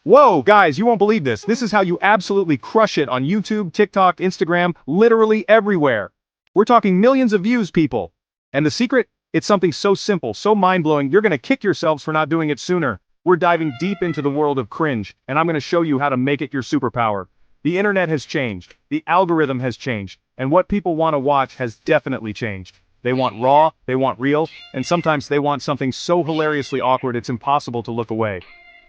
Whoa, guys, you won't believe this. This is how you absolutely crush it on YouTube, TikTok, Instagram, literally everywhere. We're talking millions of views, people. And the secret? It's something so simple, so mind-blowing, you're gonna kick yourselves for not doing it sooner. We're diving deep into the world of cringe, and I'm gonna show you how to make it your superpower. The internet has changed, the algorithm has changed, and what people want to watch has definitely changed. They want raw, they want real, and sometimes they want something so hilariously awkward it's impossible to look away.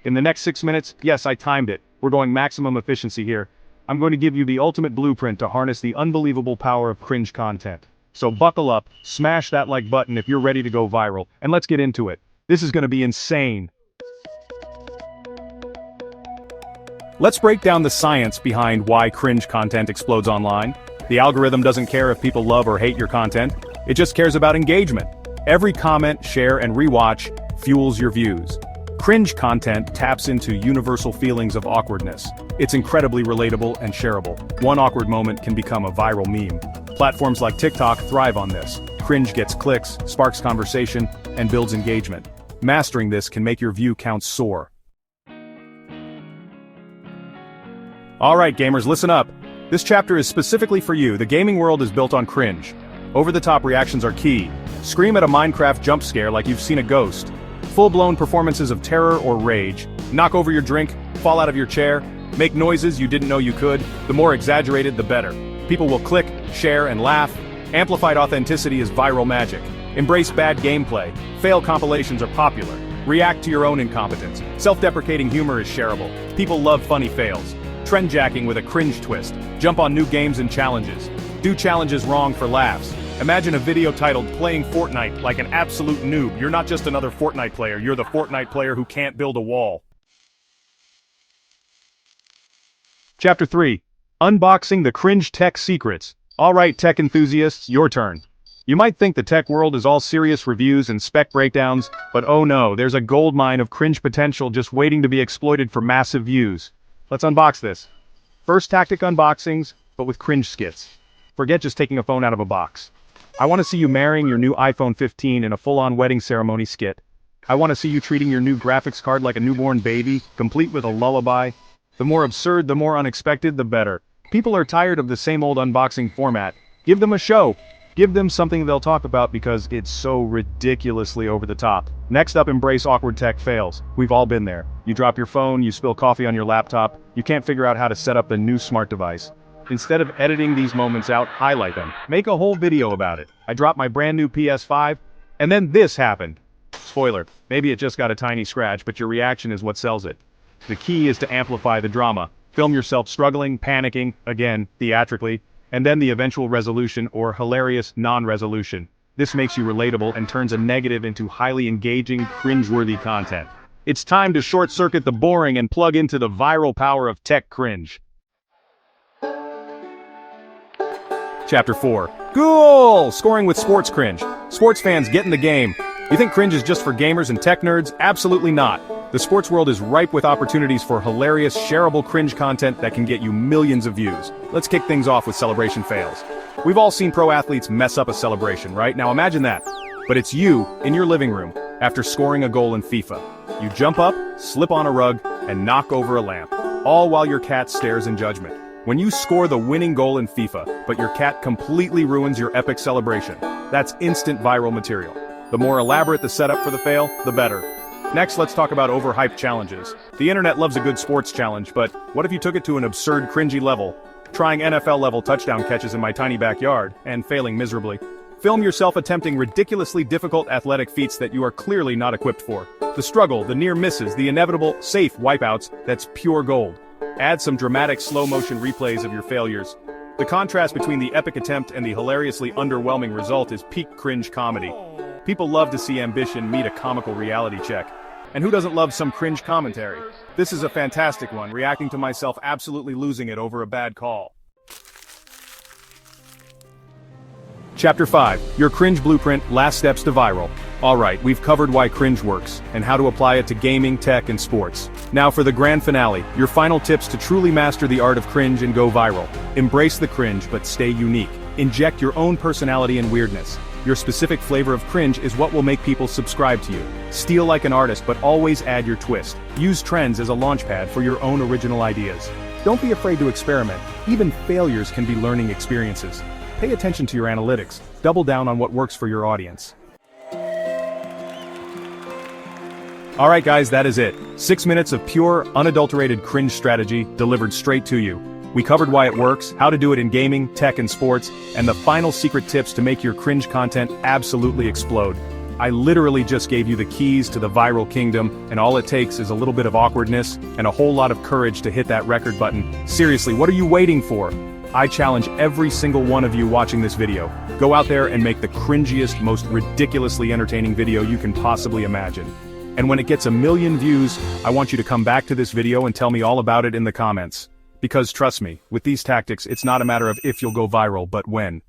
In the next 6 minutes, yes, I timed it, we're going maximum efficiency here. I'm going to give you the ultimate blueprint to harness the unbelievable power of cringe content. So buckle up, smash that like button if you're ready to go viral, and let's get into it. This is going to be insane. Let's break down the science behind why cringe content explodes online. The algorithm doesn't care if people love or hate your content, it just cares about engagement. Every comment, share, and rewatch fuels your views. Cringe content taps into universal feelings of awkwardness. It's incredibly relatable and shareable. One awkward moment can become a viral meme. Platforms like TikTok thrive on this. Cringe gets clicks, sparks conversation, and builds engagement. Mastering this can make your view counts soar. Alright gamers, listen up. This chapter is specifically for you. The gaming world is built on cringe. Over-the-top reactions are key. Scream at a Minecraft jump scare like you've seen a ghost. Full-blown performances of terror or rage. Knock over your drink, fall out of your chair, make noises you didn't know you could. The more exaggerated, the better. People will click, share, and laugh. Amplified authenticity is viral magic. Embrace bad gameplay. Fail compilations are popular. React to your own incompetence. Self-deprecating humor is shareable. People love funny fails. Trendjacking with a cringe twist. Jump on new games and challenges. Do challenges wrong for laughs. Imagine a video titled "Playing Fortnite like an absolute noob." You're not just another Fortnite player, you're the Fortnite player who can't build a wall. Chapter 3. Unboxing the Cringe Tech Secrets. Alright tech enthusiasts, your turn. You might think the tech world is all serious reviews and spec breakdowns, but oh no, there's a goldmine of cringe potential just waiting to be exploited for massive views. Let's unbox this. First tactic unboxings, but with cringe skits. Forget just taking a phone out of a box. I want to see you marrying your new iPhone 15 in a full-on wedding ceremony skit. I want to see you treating your new graphics card like a newborn baby, complete with a lullaby. The more absurd, the more unexpected, the better. People are tired of the same old unboxing format. Give them a show. Give them something they'll talk about because it's so ridiculously over the top. Next up, embrace awkward tech fails. We've all been there. You drop your phone, you spill coffee on your laptop, you can't figure out how to set up the new smart device. Instead of editing these moments out, highlight them. Make a whole video about it. I dropped my brand new PS5, and then this happened. Spoiler, maybe it just got a tiny scratch, but your reaction is what sells it. The key is to amplify the drama. Film yourself struggling, panicking, again, theatrically, and then the eventual resolution or hilarious non-resolution. This makes you relatable and turns a negative into highly engaging, cringe-worthy content. It's time to short-circuit the boring and plug into the viral power of tech cringe. Chapter 4. Cool! Scoring with sports cringe. Sports fans, get in the game. You think cringe is just for gamers and tech nerds? Absolutely not. The sports world is ripe with opportunities for hilarious, shareable cringe content that can get you millions of views. Let's kick things off with celebration fails. We've all seen pro athletes mess up a celebration, right? Now imagine that. But it's you, in your living room, after scoring a goal in FIFA. You jump up, slip on a rug, and knock over a lamp. All while your cat stares in judgment. When you score the winning goal in FIFA, but your cat completely ruins your epic celebration, that's instant viral material. The more elaborate the setup for the fail, the better. Next, let's talk about overhyped challenges. The internet loves a good sports challenge, but what if you took it to an absurd, cringy level? Trying NFL-level touchdown catches in my tiny backyard, and failing miserably. Film yourself attempting ridiculously difficult athletic feats that you are clearly not equipped for. The struggle, the near misses, the inevitable, safe wipeouts, that's pure gold. Add some dramatic slow-motion replays of your failures. The contrast between the epic attempt and the hilariously underwhelming result is peak cringe comedy. People love to see ambition meet a comical reality check. And who doesn't love some cringe commentary? This is a fantastic one, reacting to myself absolutely losing it over a bad call. Chapter 5. Your Cringe Blueprint, Last Steps to Viral. Alright, we've covered why cringe works, and how to apply it to gaming, tech, and sports. Now for the grand finale, your final tips to truly master the art of cringe and go viral. Embrace the cringe, but stay unique. Inject your own personality and weirdness. Your specific flavor of cringe is what will make people subscribe to you. Steal like an artist, but always add your twist. Use trends as a launchpad for your own original ideas. Don't be afraid to experiment. Even failures can be learning experiences. Pay attention to your analytics. Double down on what works for your audience. Alright guys, that is it. 6 minutes of pure, unadulterated cringe strategy delivered straight to you. We covered why it works, how to do it in gaming, tech and sports, and the final secret tips to make your cringe content absolutely explode. I literally just gave you the keys to the viral kingdom, and all it takes is a little bit of awkwardness and a whole lot of courage to hit that record button. Seriously, what are you waiting for? I challenge every single one of you watching this video. Go out there and make the cringiest, most ridiculously entertaining video you can possibly imagine. And when it gets 1 million views, I want you to come back to this video and tell me all about it in the comments. Because trust me, with these tactics, it's not a matter of if you'll go viral, but when.